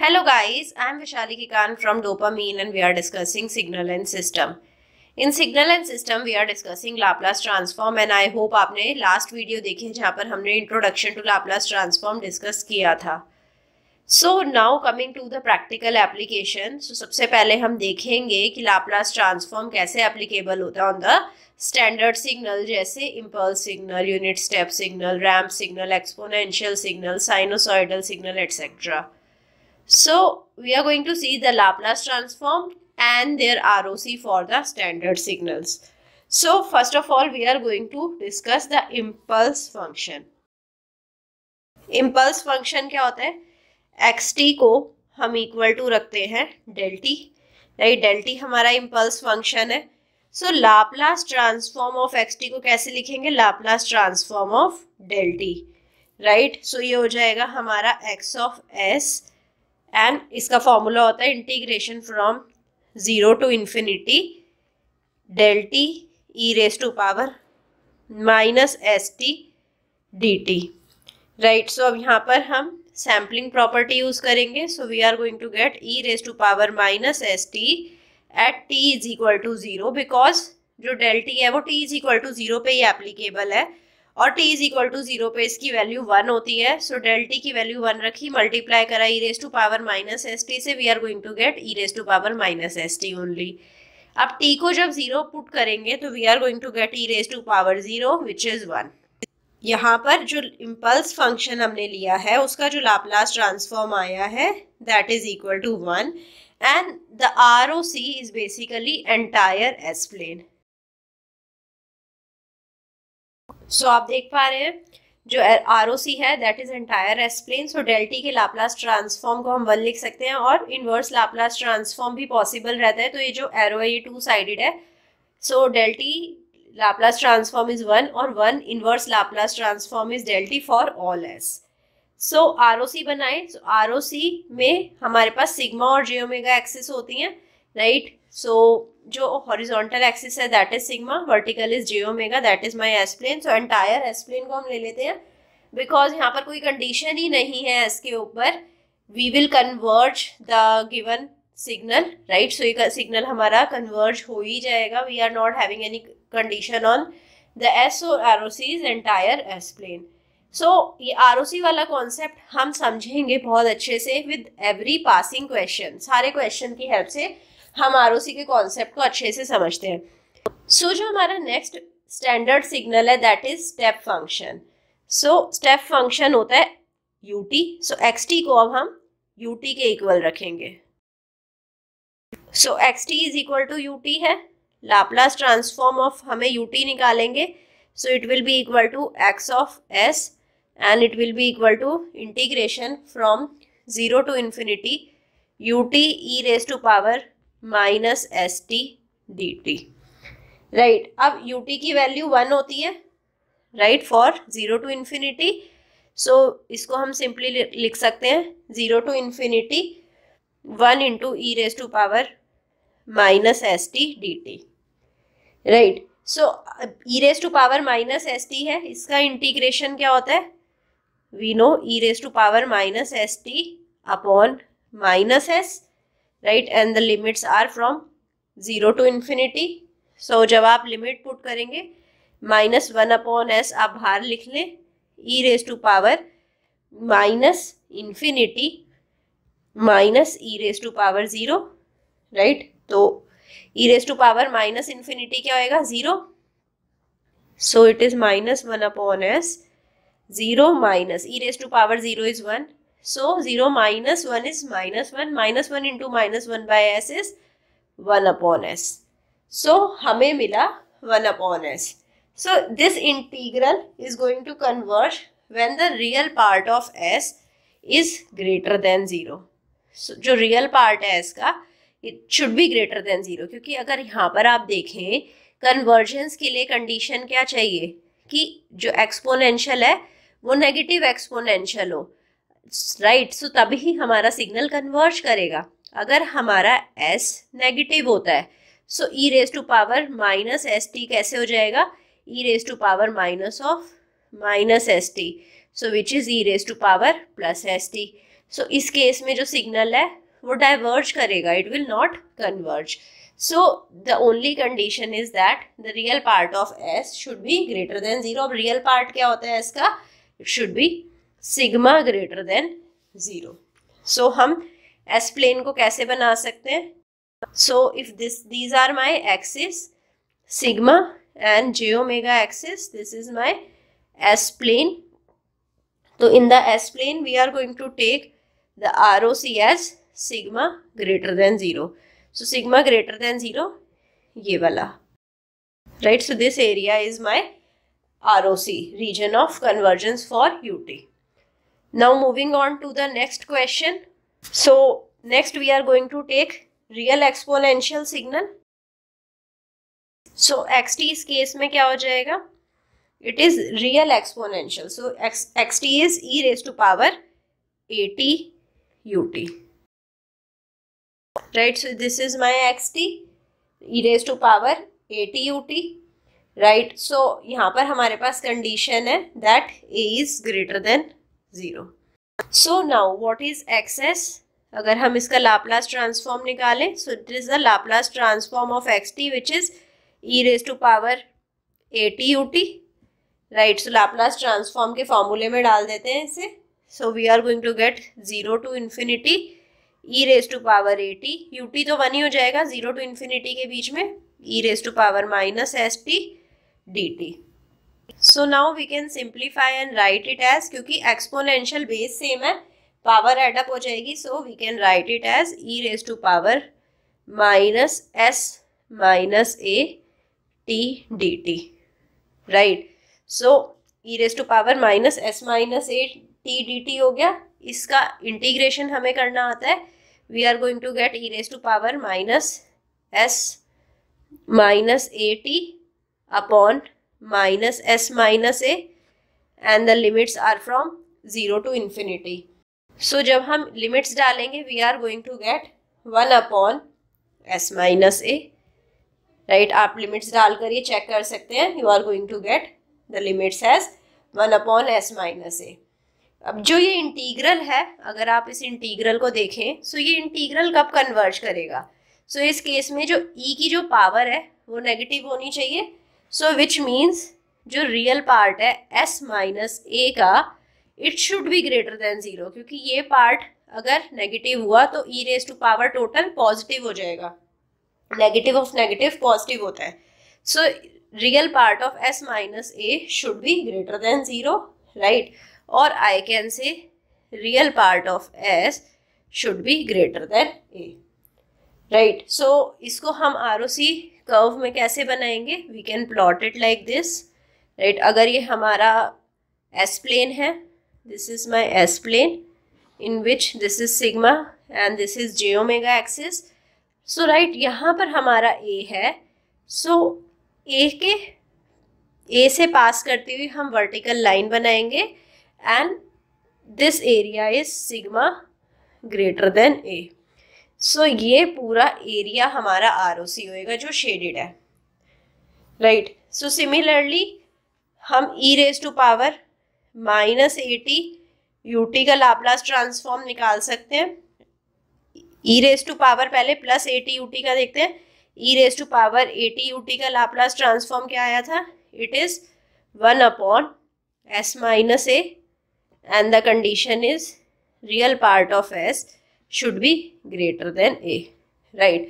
Hello guys, I am Vishali Kikan from Dopamine and we are discussing signal and system. In signal and system we are discussing Laplace transform and I hope आपने last video देखी है जहाँ पर हमने introduction to Laplace transform discuss किया था. So now coming to the practical application. So सबसे पहले हम देखेंगे कि Laplace transform कैसे applicable होता है on the standard signal जैसे impulse signal, unit step signal, ramp signal, exponential signal, sinusoidal signal, etc. So we are going to see the Laplace transform and their ROC for the standard signals. So first of all we are going to discuss the impulse function. Impulse function क्या होता है? xt को हम equal to रखते हैं del t, right? del t हमारा impulse function है. So Laplace transform of xt को कैसे लिखेंगे? Laplace transform of del t, right? So ये हो जाएगा हमारा x ऑफ s एंड इसका फॉर्मूला होता है integration from 0 to infinity del t e raised to power minus st dt, right? So अब यहाँ पर हम सैम्पलिंग प्रॉपर्टी यूज करेंगे. So we are going to get e raised to power minus st at t is equal to 0 because जो del t है वो t is equal to 0 पे ही applicable है और t is equal to 0 पे इसकी value 1 होती है. सो del t की वैल्यू 1 रखी, मल्टीप्लाई करा e raised to power minus st से, we are going to get e raised to power minus st only. अब t को जब 0 पुट करेंगे तो we are going to get e raised to power 0 which is 1. यहाँ पर जो impulse function हमने लिया है उसका जो लाप्लास ट्रांसफॉर्म आया है that is equal to 1 and the ROC is basically entire S plane. So आप देख पा रहे हैं जो ROC है that is entire S plane. So del t के लाप्लास ट्रांसफॉर्म को हम 1 लिख सकते हैं और इनवर्स लाप्लास ट्रांसफॉर्म भी पॉसिबल रहता है. तो ये जो एरो है ये 2 साइडेड है. So del t Laplace transform is 1 और 1 inverse Laplace transform is del t for all s. So ROC बनाए. सो ROC में हमारे पास सिग्मा और j ओमेगा एक्सिस होती हैं, राइट? सो जो हॉरिजॉन्टल एक्सिस है that is sigma, vertical is j omega, that is my S plane. So entire S plane को हम ले लेते हैं बिकॉज यहाँ पर कोई कंडीशन ही नहीं है एस के ऊपर. We will converge the given signal, right? So ये सिग्नल हमारा कन्वर्ज हो ही जाएगा. We are not having any condition on the s. So ROC is entire S plane. So ये ROC वाला कॉन्सेप्ट हम समझेंगे बहुत अच्छे से विद एवरी पासिंग क्वेश्चन. सारे क्वेश्चन की हेल्प से हम ROC के कॉन्सेप्ट को अच्छे से समझते हैं. सो जो हमारा नेक्स्ट स्टैंडर्ड सिग्नल है that is step function. So step function होता है ut. सो xt को अब हम ut के इक्वल रखेंगे. So xt is equal to ut है. लाप्लास ट्रांसफॉर्म ऑफ हमें ut निकालेंगे. So it will be equal to x of s and it will be equal to integration from 0 to infinity ut e raised to power minus st dt, right? अब ut की value 1 होती है, right, for 0 to infinity. सो इसको हम simply लिख सकते हैं 0 to infinity 1 into e raised to power minus st dt, right? So e raised to power minus st है, इसका इंटीग्रेशन क्या होता है? we know e raised to power minus st upon minus s, right? And the limits are from 0 to infinity. so जब आप limit put करेंगे -1 upon s आप बाहर लिख लें e raised to power minus infinity minus e raised to power 0, right? तो e raised to power minus infinity क्या होएगा? 0. so it is -1 upon s. 0 minus e raised to power 0 is 1. So 0 minus 1 is -1. -1 into -1 by s is 1 upon s. So हमें मिला 1 upon s. So this integral is going to converge when the real part of s is greater than 0. So जो real part है s का it should be greater than 0, क्योंकि अगर यहाँ पर आप देखें कन्वर्जेंस के लिए कंडीशन क्या चाहिए कि जो एक्सपोनेंशियल है वो नेगेटिव एक्सपोनेंशियल हो, राइट? सो तभी हमारा सिग्नल कन्वर्ज करेगा. अगर हमारा s नेगेटिव होता है सो e raised to power minus st कैसे हो जाएगा? e raised to power minus of minus st. So which is e raised to power plus st. सो इस केस में जो सिग्नल है वो डाइवर्ज करेगा, it will not converge. So the only condition is that the real part of s should be greater than 0. अब real part क्या होता है एस का? It should be sigma greater than 0. सो हम एस प्लेन को कैसे बना सकते हैं? So if these are my axis sigma and j omega axis, this is my S plane. So in the S plane we are going to take the ROC as sigma greater than 0. So sigma greater than 0 ये वाला, right? So this area is my ROC, region of convergence for UT. Now moving on to the next question. So next we are going to take real exponential signal. So xt इस case में क्या हो जाएगा? It is real exponential. So xt is e raised to power at ut. Right. So this is my xt, e raised to power at ut. Right. So यहाँ पर हमारे पास condition है that a is greater than 0. So now what is xs? अगर हम इसका Laplace transform निकालें, so it is the Laplace transform of xt which is e raised to power at ut. Right. So Laplace transform के फॉर्मूले में डाल देते हैं इसे. So we are going to get 0 to infinity e raised to power at. ut तो 1 ही हो जाएगा 0 to infinity के बीच में, e raised to power minus st dt. So now we can simplify and write it as, क्योंकि exponential base same है, power add up हो जाएगी. So we can write it as e raised to power minus s minus a t dt. Right. So e raised to power minus s minus a t dt हो गया. इसका integration हमें करना आता है. We are going to get e raised to power minus s minus a t upon minus s minus a and the limits are from 0 to infinity. So जब हम limits डालेंगे we are going to get 1 upon s minus a. Right. आप limits डालकर ये check कर सकते हैं. You are going to get the limits as 1 upon s minus a. अब जो ये इंटीग्रल है, अगर आप इस इंटीग्रल को देखें, सो ये इंटीग्रल कब कन्वर्ज करेगा? सो इस केस में जो e की जो पावर है वो नेगेटिव होनी चाहिए. सो विच मीन्स जो रियल पार्ट है s माइनस a का, it should be greater than 0, क्योंकि ये पार्ट अगर नेगेटिव हुआ तो e raised to power total positive हो जाएगा. नेगेटिव ऑफ नेगेटिव पॉजिटिव होता है. So real part of s minus a should be greater than 0, right. और I can say real part of s should be greater than a, right. So इसको हम ROC curve में कैसे बनाएंगे? We can plot it like this, right. अगर ये हमारा s plane है, this is my s plane in which this is sigma and this is j omega axis. So right, यहाँ पर हमारा a है. सो a से पास करते हुए हम वर्टिकल लाइन बनाएंगे and this area is sigma greater than a. सो ये पूरा एरिया हमारा ROC होएगा जो शेडेड है, राइट. सो सिमिलरली हम e raised to power minus at ut का लाप्लास ट्रांसफॉर्म निकाल सकते हैं. e raised to power पहले प्लस at ut का देखते हैं. e raised to power at ut का लाप्लास ट्रांसफॉर्म क्या आया था? It is 1 upon s minus a and the condition is real part of s should be greater than a, right.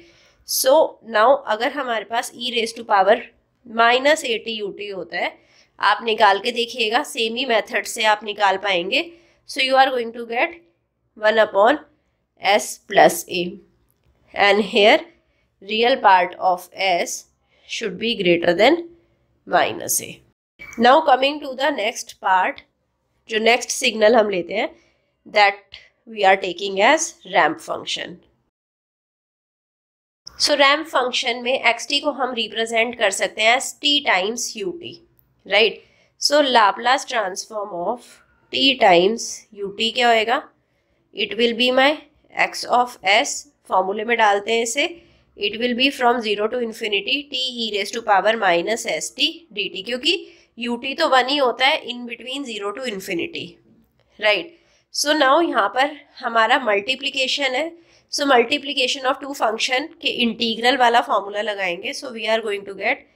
So now अगर हमारे पास e raised to power minus at ut होता है, आप निकाल के देखिएगा, सेम ही मेथड से आप निकाल पाएंगे. So you are going to get 1 upon s plus a and here real part of s should be greater than minus a. Now coming to the next part, जो next signal हम लेते हैं, that we are taking as ramp function. So ramp function में xt को हम represent कर सकते हैं as t times ut, right. So Laplace transform of t times ut क्या होएगा? It will be my x of s, फॉर्मूले में डालते हैं इसे. It will be from 0 to infinity t e raised to power minus st dt, क्योंकि ut तो 1 ही होता है in between 0 to infinity, right. So now यहाँ पर हमारा मल्टीप्लीकेशन है, so multiplication of two function के इंटीग्रल वाला फॉर्मूला लगाएंगे. So we are going to get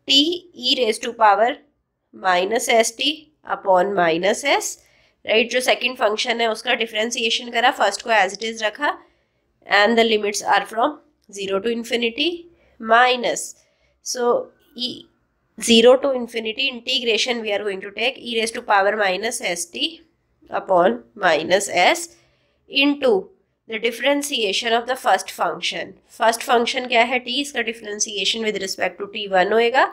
t e raise to power minus s t upon minus s, right. जो second function है उसका डिफ्रेंसिएशन करा, फर्स्ट को एज इट इज रखा, and the limits are from 0 to infinity minus, so e 0 to infinity integration we are going to take e raised to power minus st upon minus s into the differentiation of the first function. First function क्या है t, इसका differentiation with respect to t1 होएगा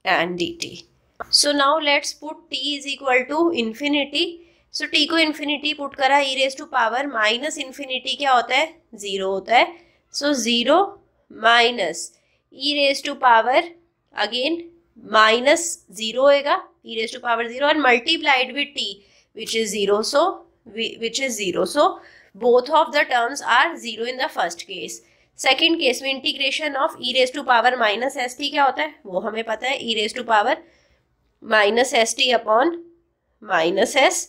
and dt. So now let's put t is equal to infinity. So t को infinity put करा, e raised to power minus infinity क्या होता है, 0 होता है. So 0 minus e raised to power again minus 0 होएगा, e raised to power 0 and multiplied with t which is 0. So both of the terms are 0 in the first case. Second case में integration of e raised to power minus st क्या होता है वो हमें पता है, e raised to power minus st upon minus s,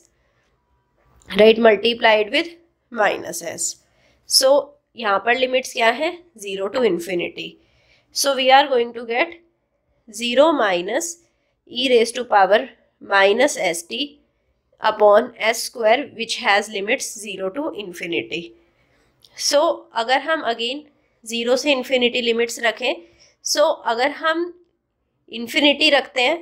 right, multiplied with minus s. So यहाँ पर लिमिट्स क्या है, 0 to infinity. So we are going to get 0 minus e raised to power minus st upon s square which has limits 0 to infinity. So अगर हम again 0 से infinity limits रखें, so अगर हम infinity रखते हैं,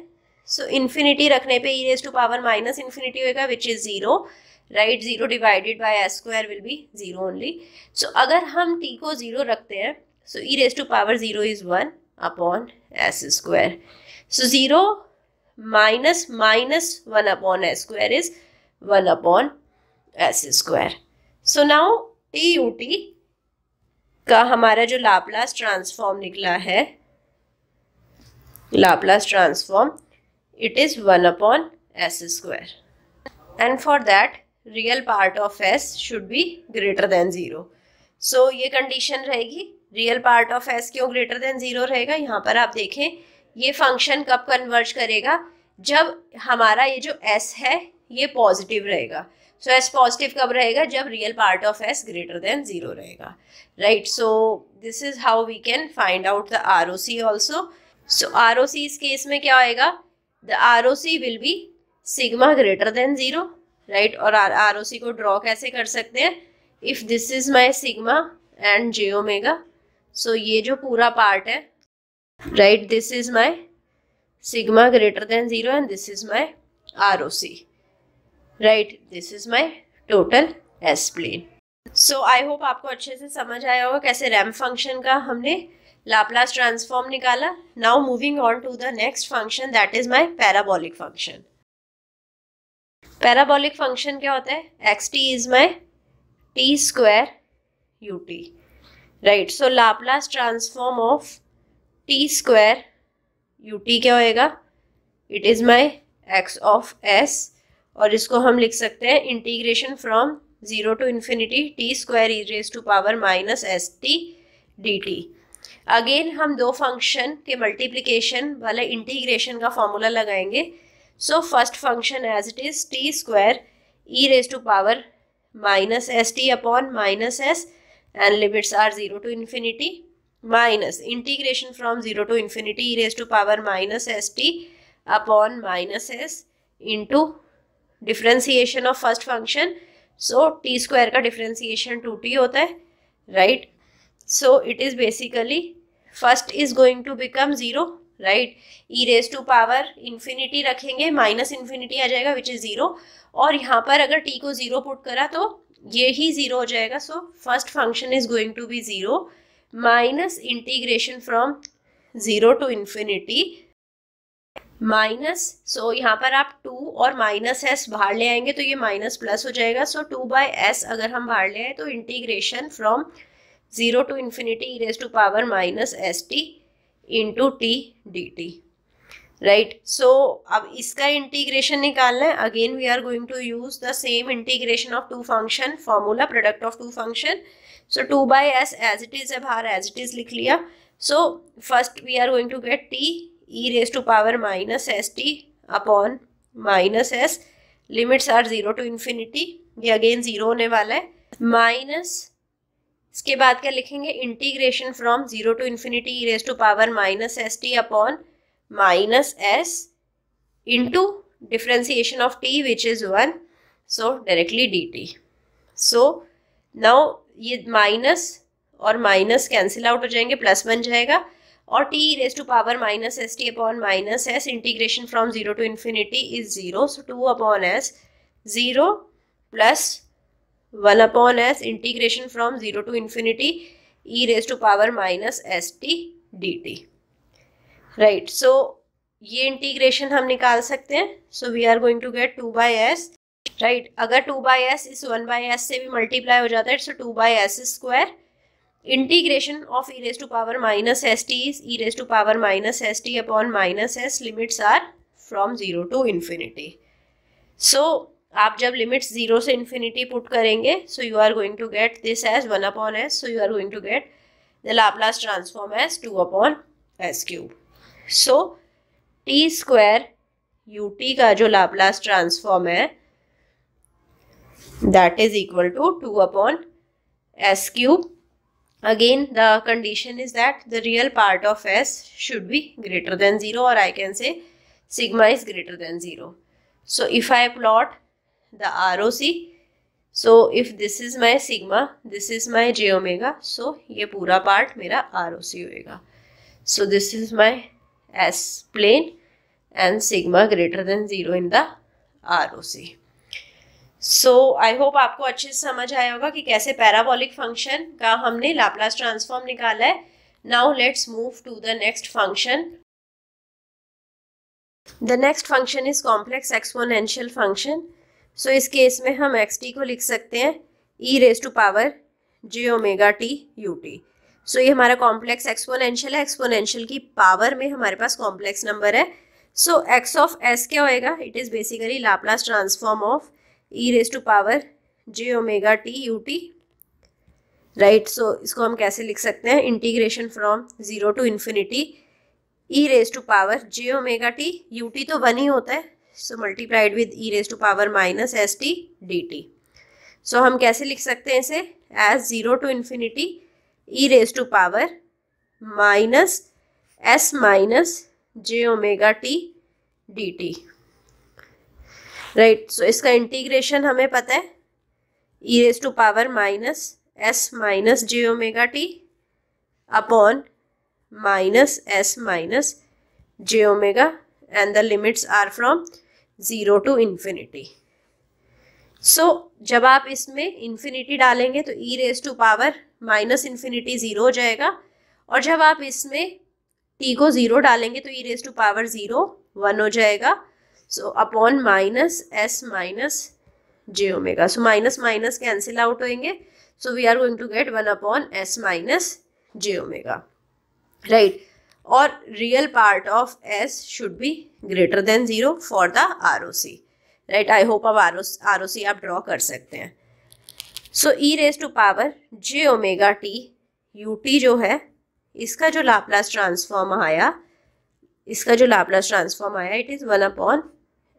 so infinity रखने पे e raised to power minus infinity होगा which is 0, right. 0 divided by s square will be 0 only. So अगर हम t को 0 रखते हैं, so e raised to power 0 is 1 upon s square. So 0 minus 1 upon s square is 1 upon s square. So now t ut का हमारा जो Laplace transform निकला है, Laplace transform, it is 1 upon s square. And for that real part of s should be greater than 0. सो ये condition रहेगी, real part of s क्यों greater than 0 रहेगा. यहाँ पर आप देखें ये फंक्शन कब कन्वर्ज करेगा, जब हमारा ये जो s है ये पॉजिटिव रहेगा. सो s पॉजिटिव कब रहेगा, जब real part of s greater than 0 रहेगा, right. So this is how we can find out the ROC also. So ROC इस केस में क्या होएगा, the ROC will be sigma greater than 0, right. और ROC को ड्रॉ कैसे कर सकते हैं, if this is my sigma and j omega, so ये जो पूरा पार्ट है, right, this is my sigma greater than 0 and this is my ROC, right. This is my total S plane. So I hope आपको अच्छे से समझ आया होगा कैसे रैम्प फंक्शन का हमने लाप्लास ट्रांसफॉर्म निकाला. Now moving on to the next function, that is my parabolic function. Parabolic function क्या होता है, xt is my t square ut, right. So Laplace transform of t square ut क्या होएगा, it is my x of s, और इसको हम लिख सकते हैं integration from 0 to infinity t square e raise to power minus st dt. Again हम दो फंक्शन के मल्टीप्लिकेशन वाले इंटीग्रेशन का फॉर्मूला लगाएंगे. So first function as it is t square e raised to power minus st upon minus s and limits are 0 to infinity minus integration from 0 to infinity e raised to power minus st upon minus s into differentiation of first function. So t square का differentiation 2t होता है, right. So it is basically first is going to become 0, right. E raise to power infinity रखेंगे, minus infinity आ जाएगा which is 0, और यहाँ पर अगर t को 0 पुट करा तो ये ही 0 हो जाएगा. So first function is going to be 0 minus integration from 0 to infinity minus, so यहाँ पर आप 2 और माइनस s बाहर ले आएंगे तो ये माइनस प्लस हो जाएगा. सो 2/s अगर हम बाहर ले आए तो integration from 0 to infinity e raised to power minus st into t dt, right. So अब इसका इंटीग्रेशन निकालना है. Again we are going to use the same integration of two function formula, product of two function. So 2/s as it is है बाहर as it is लिख लिया. So first we are going to get t e raised to power minus st upon minus s, limits are 0 to infinity ये again zero होने वाला है, minus इसके बाद क्या लिखेंगे, integration from zero to infinity e raise to power minus s t upon minus s into differentiation of t which is 1, so directly d t. So now ये minus और minus cancel out हो जाएंगे, plus बन जाएगा, और t raise to power minus s t upon minus s integration from zero to infinity is zero, so 2 upon s zero plus 1 upon s integration from zero to infinity e raise to power minus s t d t. Right, so ये इंटीग्रेशन हम निकाल सकते हैं. So we are going to get 2 by s. Right, अगर 2 by S इस 1 by S से भी मल्टीप्लाई हो जाता है, so 2 by s square. Integration of e raise to power minus s t is e raise to power minus s t upon minus s, limits are from zero to infinity. So आप जब limits zero से infinity put करेंगे, so you are going to get this as 1 upon s, so you are going to get the Laplace transform as 2 upon s cube. So T square you t का जो Laplace transform है that is equal to 2 upon s cube. Again the condition is that the real part of s should be greater than 0, or I can say sigma is greater than 0. So if I plot the ROC, so if this is my sigma, this is my j omega, so ये पूरा part मेरा ROC होएगा. So this is my s plane and sigma greater than 0 in the ROC. So I hope आपको अच्छे से समझ आया होगा कि कैसे पैराबोलिक फंक्शन का हमने लाप्लास ट्रांसफॉर्म निकाला है. Now let's move to the next function. The next function is complex exponential function. So इस केस में हम एक्स टी को लिख सकते हैं e raise to power j omega t u t. So ये हमारा कॉम्प्लेक्स एक्सपोनेंशियल है. एक्सपोनेंशियल की पावर में हमारे पास कॉम्प्लेक्स नंबर है. सो एक्स ऑफ एस क्या होएगा, it is basically Laplace transform of e raise to power j omega t u t. Right, so इसको हम कैसे लिख सकते हैं, integration from zero to infinity e raise to power j omega t u t तो 1 ही होता है, so multiplied with e raise to power minus s t d t. So हम कैसे लिख सकते हैं इसे, as zero to infinity e raise to power minus s minus j omega t d t. Right, so इसका integration हमें पता है, e raise to power minus s minus j omega t upon minus s minus j omega, and the limits are from zero to infinity. So जब आप इसमें infinity डालेंगे तो e raise to power minus infinity zero हो जाएगा, और जब आप इसमें टी को ज़ीरो डालेंगे तो e raise to power zero 1 हो जाएगा. So upon minus s minus j omega, so minus minus cancel out होएंगे, so we are going to get 1 upon s minus j omega. Right, और real part of s should be greater than 0 for the ROC. Right, I hope अब ROC आप draw कर सकते हैं. So e raise to power j omega t u T जो है, इसका जो लाप्लास ट्रांसफॉर्म आया, it is 1 upon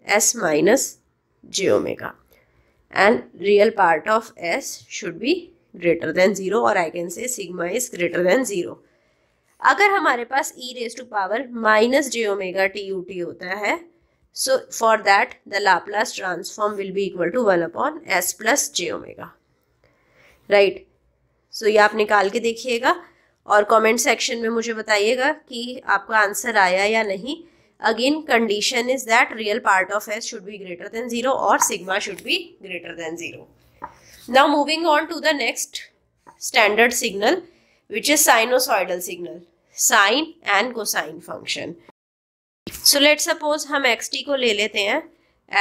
s minus j omega, and real part of s should be greater than 0, or I can say sigma is greater than 0. अगर हमारे पास e raised to power minus j omega t u t होता है, so for that the Laplace transform will be equal to 1 upon s plus j omega. Right, so ये आप निकाल के देखिएगा और कमेंट सेक्शन में मुझे बताइएगा कि आपका आंसर आया या नहीं. Again, condition is that real part of s should be greater than 0 or sigma should be greater than 0. Now moving on to the next standard signal, which is sinusoidal signal, sine and cosine function. So let's suppose हम xt को ले लेते हैं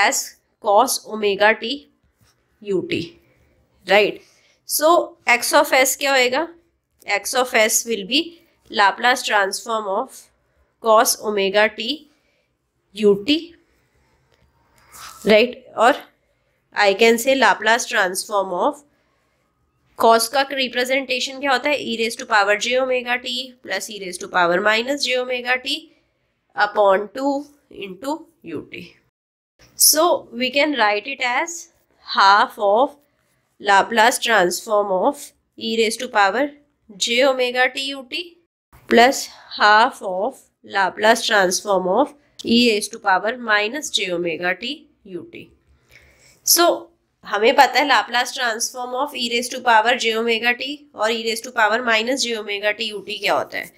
as cos omega t ut. Right. So x of s क्या होएगा? x of s will be Laplace transform of cos omega t ut. Right, और I can say Laplace transform of cos का representation क्या होता है, e raised to power j omega t plus e raised to power minus j omega t upon 2 into ut. So we can write it as half of Laplace transform of e raise to power j omega t u t plus half of Laplace transform of e raise to power minus j omega t u t. So हमें पता है Laplace transform of e raise to power j omega t और e raise to power minus j omega t u t क्या होता है।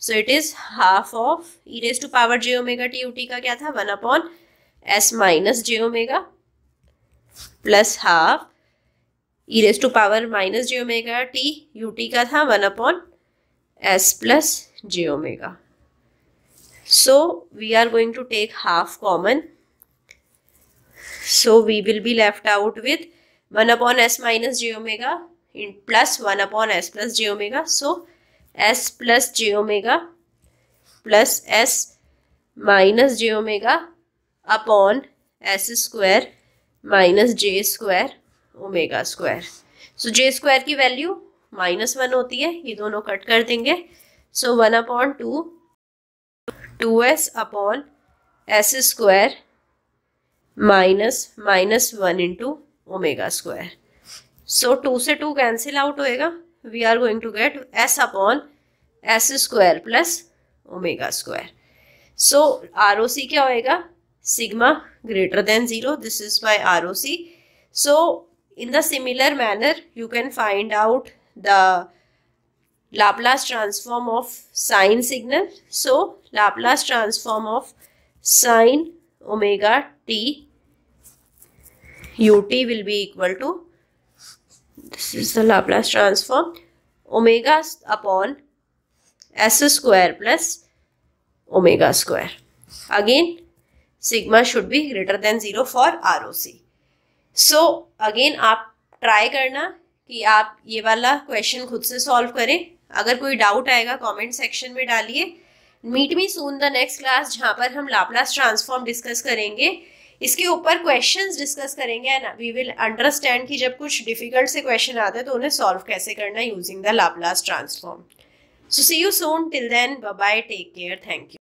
So it is half of e raise to power j omega t u t का क्या था 1/s minus j omega plus half e raise to power minus j omega t u t का था 1/s plus j omega. So we are going to take half common. So we will be left out with 1/s minus j omega plus 1/s plus j omega. So s plus j omega plus s minus j omega upon s square minus j square omega square. So j square की value -1 होती है, ये दोनों cut कर देंगे. So 1/2 2s upon s square -1 into omega square. So 2 से 2 cancel out होएगा. We are going to get s upon s square plus omega square. So ROC क्या होएगा? Sigma greater than 0. This is my ROC. So in the similar manner you can find out the Laplace transform of sine signal. So Laplace transform of sine omega t ut will be equal to, this is the Laplace transform, omega upon s square plus omega square. Again sigma should be greater than 0 for ROC. So again आप try करना कि आप ये वाला question खुद से solve करें. अगर कोई डाउट आएगा कमेंट सेक्शन में डालिए. Meet me soon the next class जहाँ पर हम लाप्लास ट्रांसफॉर्म डिस्कस करेंगे. इसके ऊपर क्वेश्चंस डिस्कस करेंगे एंड वी विल अंडरस्टैंड कि जब कुछ डिफिकल्ट से क्वेश्चन आते हैं तो उन्हें सॉल्व कैसे करना using the Laplace transform. So see you soon. Till then bye bye, take care, thank you.